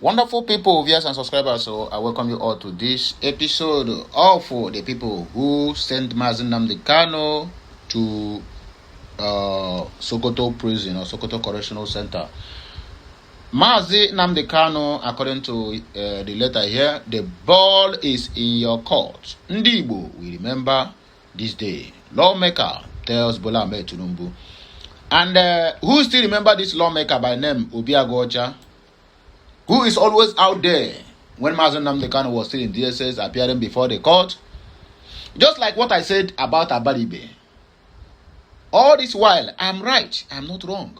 Wonderful people, viewers and subscribers, so I welcome you all to this episode of the people who sent Mazi Nnamdi Kanu to Sokoto prison or Sokoto Correctional Center. Mazi Nnamdi Kanu, according to the letter here, the ball is in your court. Ndi Igbo, we remember this day. Lawmaker tells Bola Ahmed Tinubu. And who still remember this lawmaker by name Obiagocha, who is always out there when Mazi Nnamdi Kanu was still in DSS, appearing before the court? Just like what I said about Abaribe. All this while, I'm right, I'm not wrong.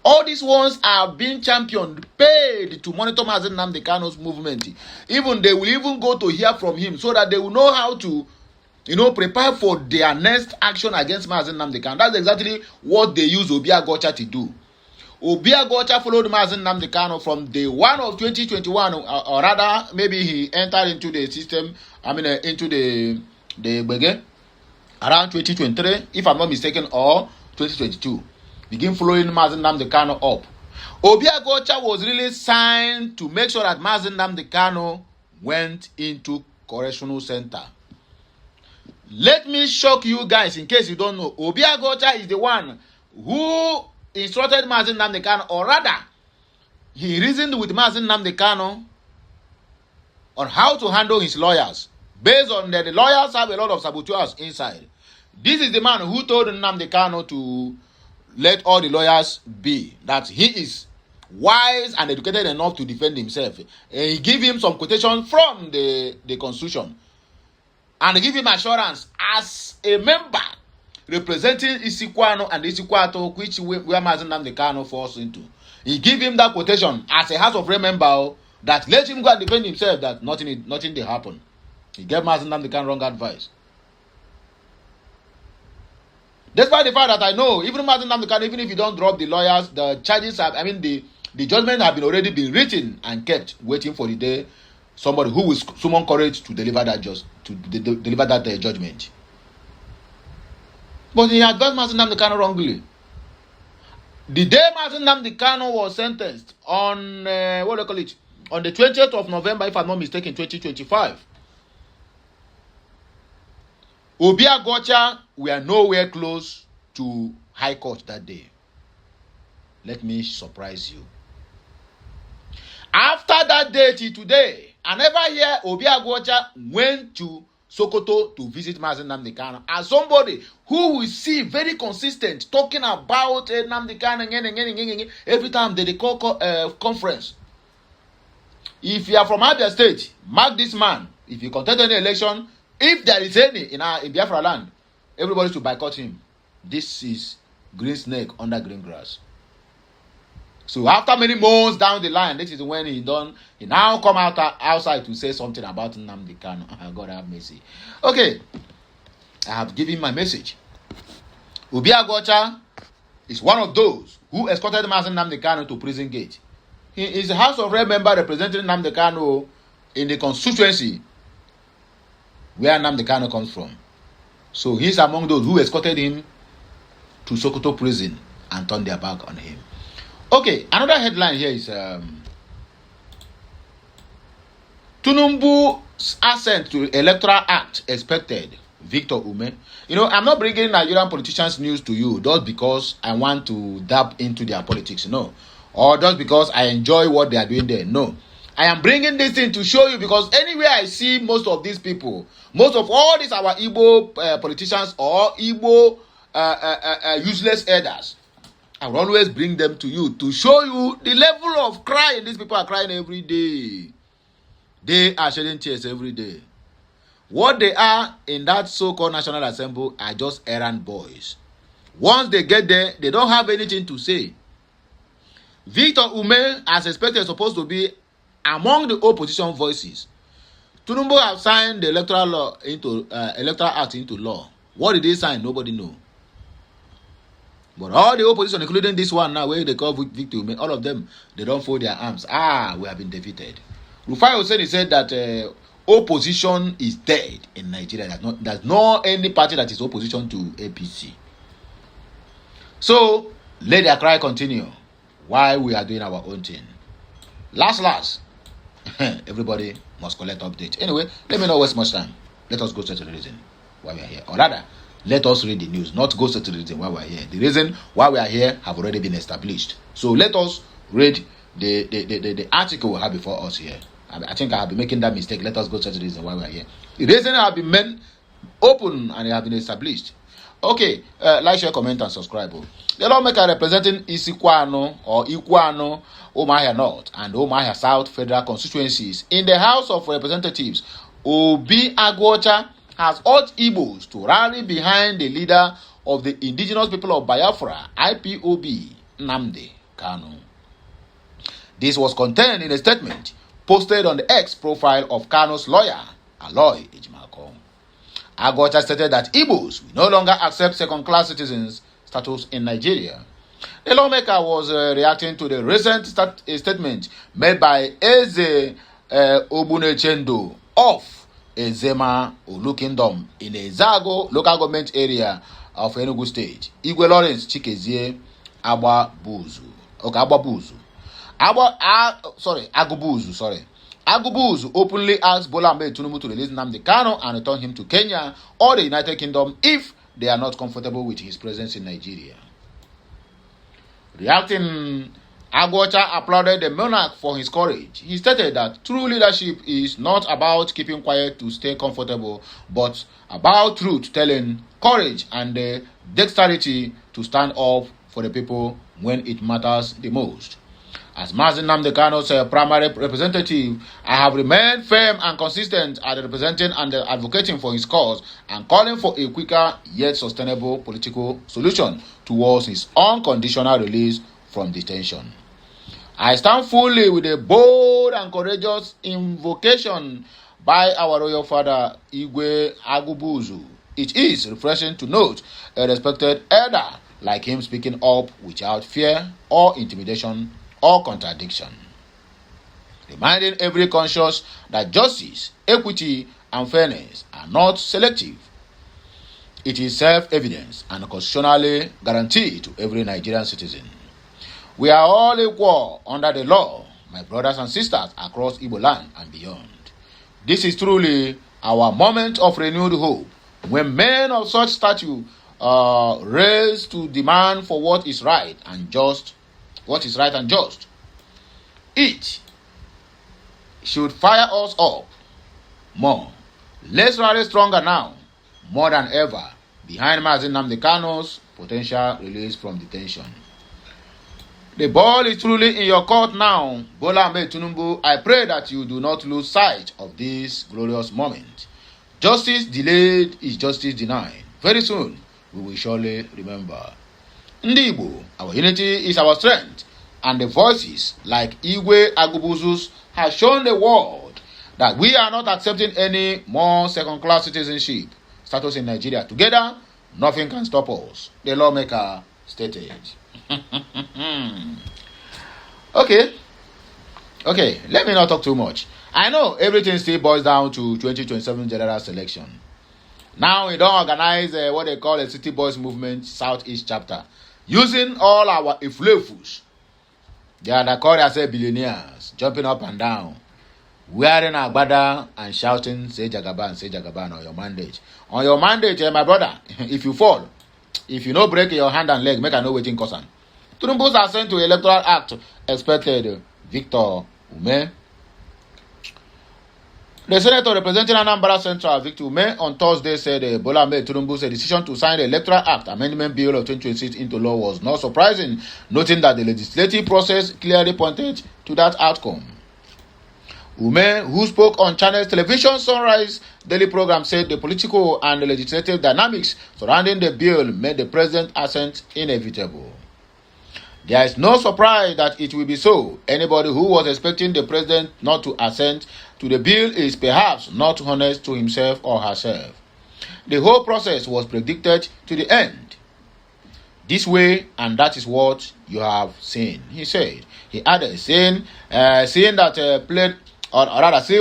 All these ones are being championed, paid to monitor Mazi Nnamdi Kanu's movement. Even they will even go to hear from him so that they will know how to, prepare for their next action against Mazi Nnamdi Kanu. That's exactly what they use Obiagocha to do. Obiagocha followed Mazi Nnamdi Kanu from day 1 of 2021, or rather, maybe he entered into the system, into the Bege, around 2023, if I'm not mistaken, or 2022. Begin following Mazi Nnamdi Kanu up. Obiagocha was really signed to make sure that Mazi Nnamdi Kanu went into correctional center. Let me shock you guys in case you don't know. Obiagocha is the one who instructed Mazi Nnamdi Kanu, or rather, he reasoned with Mazi Nnamdi Kanu on how to handle his lawyers. Based on that, the lawyers have a lot of saboteurs inside. This is the man who told Nnamdi Kanu to let all the lawyers be, that he is wise and educated enough to defend himself. And he gave him some quotation from the constitution and give him assurance as a member representing Isikwano and Isikwato, which where Mazi Nnamdi Kanu falls into. He gave him that quotation as a House of Rep member that let him go and defend himself, that nothing did happen. He gave Mazi Nnamdi Kanu wrong advice. Despite the fact that I know, even Mazi Nnamdi Kanu, even if you don't drop the lawyers, the charges have, the judgment have already been written and kept, waiting for the day somebody who will summon courage to deliver that judgment. But he had got Mazi Nnamdi Kanu wrongly. The day Mazi Nnamdi Kanu was sentenced on on the 20th of November, if I'm not mistaken, 2025. Obiagocha were nowhere close to High Court that day. Let me surprise you. After that day till today, I never hear Obiagocha went to Sokoto to visit Mazi Nnamdi Kanu as somebody who will see very consistent talking about Nnamdi Kanu every time they call conference. If you are from Abia State, mark this man. If you contest any election, if there is any in Biafra land, everybody should boycott him. This is green snake under green grass. So after many months down the line, this is when he now come outside to say something about Nnamdi Kanu. God have mercy. Okay, I have given my message. Obiagocha is one of those who escorted Mazi Nnamdi Kanu to prison gate. He is a House of Rep member representing Nnamdi Kanu in the constituency where Nnamdi Kanu comes from. So he's among those who escorted him to Sokoto prison and turned their back on him. Okay, another headline here is Tinubu's assent to Electoral Act expected. Victor Ume. I'm not bringing Nigerian politicians news to you just because I want to dab into their politics, no. Or just because I enjoy what they are doing there, no. I am bringing this thing to show you because anywhere I see most of these people, most of all these our Igbo politicians or Igbo useless elders, I will always bring them to you to show you the level of crying these people are crying every day. They are shedding tears every day. What they are in that so-called National Assembly are just errand boys. Once they get there, they don't have anything to say. Victor Ume, as expected, is supposed to be among the opposition voices. Tinubu have signed the Electoral Act into law. What did they sign? Nobody know. But all the opposition, including this one now, where they call Victor Ume, all of them, they don't fold their arms. We have been defeated. Rufai Hussein said that opposition is dead in Nigeria. There's no any party that is opposition to APC. So let their cry continue while we are doing our own thing. Last, everybody must collect update. Anyway, let me not waste much time. Let us go straight to the reason why we are here. Or rather, let us read the news, not go straight to the reason why we are here. The reason why we are here have already been established. So let us read the article we have before us here. I think I have been making that mistake. Let us go straight to the reason why we are here. The reason have been made open and it have been established. Okay, like, share, comment, and subscribe. The lawmaker representing Isikwano or Ikwano, Umuahia North and Umuahia South federal constituencies in the House of Representatives, Obi Agwocha, has urged Igbos to rally behind the leader of the indigenous people of Biafra, IPOB, Nnamdi Kanu. This was contained in a statement posted on the X profile of Kanu's lawyer, Aloy Ejimako. Agwocha stated that Igbos will no longer accept second-class citizens status in Nigeria. The lawmaker was reacting to the recent statement made by Eze Obunechendo of Ezema Olu Kingdom in the Zago local government area of Enugu State. Igwe Lawrence Chikezie Agbabuzu. Okay, Agubuzu. Agubuzu openly asked Bola Ahmed Tinubu to release Nnamdi Kanu and return him to Kenya or the United Kingdom if they are not comfortable with his presence in Nigeria. Reacting, Agwocha applauded the monarch for his courage. He stated that true leadership is not about keeping quiet to stay comfortable, but about truth-telling, courage, and the dexterity to stand up for the people when it matters the most. As Mazi Nnamdi Kanu's primary representative, I have remained firm and consistent at representing and advocating for his cause and calling for a quicker yet sustainable political solution towards his unconditional release from detention. I stand fully with a bold and courageous invocation by our royal father, Igwe Agubuzu. It is refreshing to note a respected elder like him speaking up without fear or intimidation or contradiction, reminding every conscious that justice, equity, and fairness are not selective. It is self-evident and constitutionally guaranteed to every Nigerian citizen. We are all equal under the law, my brothers and sisters across Igbo land and beyond. This is truly our moment of renewed hope, when men of such stature raise to demand for what is right and just. It should fire us up more. Let's rally stronger now, more than ever, behind Mazi Nnamdi Kanu's potential release from detention. The ball is truly in your court now, Bola Ahmed Tinubu. I pray that you do not lose sight of this glorious moment. Justice delayed is justice denied. Very soon, we will surely remember. Ndị Igbo, our unity is our strength, and the voices like Igwe Agubuzu's have shown the world that we are not accepting any more second-class citizenship status in Nigeria. Together, nothing can stop us, the lawmaker stated. Okay, let me not talk too much. I know everything still boils down to 2027 general selection. Now we don't organize what they call a City Boys Movement Southeast chapter, using all our iflefus. They are the call say billionaires, jumping up and down, wearing agbada and shouting, say Jagaban on your mandate. On your mandate, my brother, if you fall, if you no break your hand and leg, make a no waiting caution. Tinubu's assent to Electoral Act expected Victor Ume. The senator representing Anambra Central, Victor Ume, on Thursday said Bola Ahmed Tinubu's decision to sign the Electoral Act Amendment Bill of 2026 into law was not surprising, noting that the legislative process clearly pointed to that outcome. Ume, who spoke on Channels Television Sunrise daily program, said the political and the legislative dynamics surrounding the bill made the president's assent inevitable. There is no surprise that it will be so. Anybody who was expecting the president not to assent to the bill is perhaps not honest to himself or herself. The whole process was predicted to the end this way, and that is what you have seen, he said. He added, seeing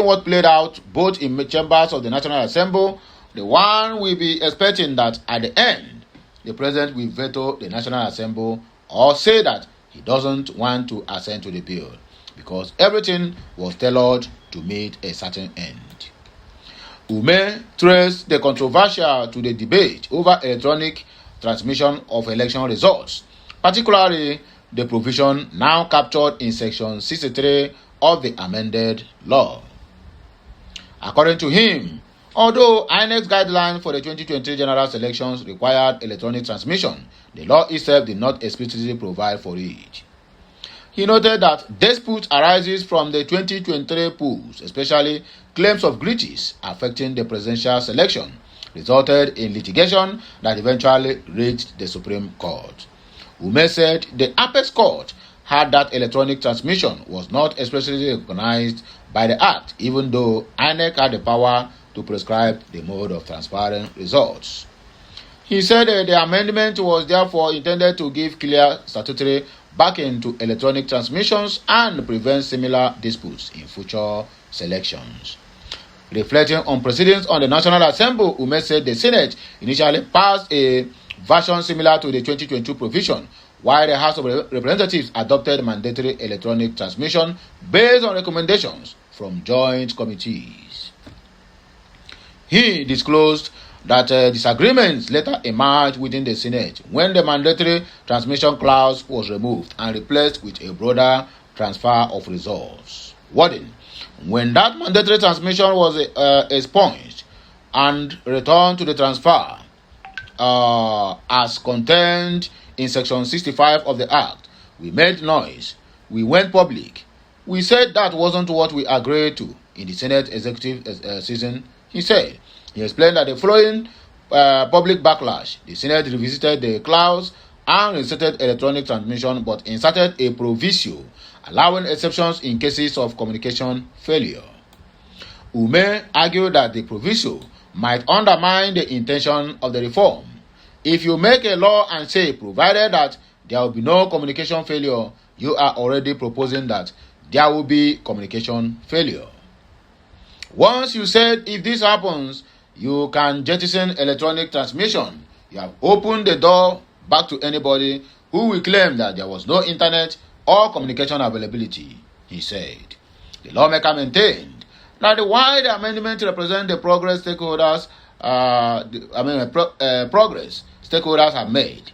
what played out both in chambers of the National Assembly, the one will be expecting that at the end, the president will veto the National Assembly or say that he doesn't want to assent to the bill. because everything was tailored to meet a certain end. Ume traced the controversial to the debate over electronic transmission of election results, particularly the provision now captured in Section 63 of the amended law. According to him, although INEC's guidelines for the 2023 general elections required electronic transmission, the law itself did not explicitly provide for it. He noted that dispute arises from the 2023 polls, especially claims of glitches affecting the presidential selection, resulted in litigation that eventually reached the Supreme Court. Ume said the Apex Court had that electronic transmission was not expressly recognized by the Act, even though INEC had the power to prescribe the mode of transparent results. He said the amendment was therefore intended to give clear statutory backing to electronic transmissions and prevent similar disputes in future selections. Reflecting on proceedings on the National Assembly, Ume said the Senate initially passed a version similar to the 2022 provision, while the House of Representatives adopted mandatory electronic transmission based on recommendations from joint committees. He disclosed that disagreements later emerged within the Senate when the mandatory transmission clause was removed and replaced with a broader transfer of results. Wording: when that mandatory transmission was expunged and returned to the transfer as contained in Section 65 of the Act, we made noise, we went public, we said that wasn't what we agreed to in the Senate executive session, he said. He explained that the following public backlash, the Senate revisited the clause and reinstated electronic transmission but inserted a proviso allowing exceptions in cases of communication failure. Ume argued that the proviso might undermine the intention of the reform. If you make a law and say, provided that there will be no communication failure, you are already proposing that there will be communication failure. Once you said if this happens, you can jettison electronic transmission, you have opened the door back to anybody who will claim that there was no internet or communication availability, he said. The lawmaker maintained that while the amendment represents the progress stakeholders have made,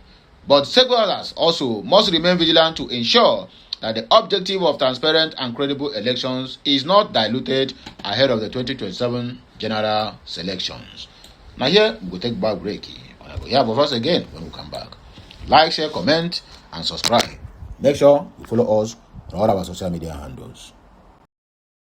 but stakeholders also must remain vigilant to ensure that the objective of transparent and credible elections is not diluted ahead of the 2027 general selections. Now here, we will take back break. We have of us again when we come back. Like, share, comment, and subscribe. Make sure you follow us on all our social media handles.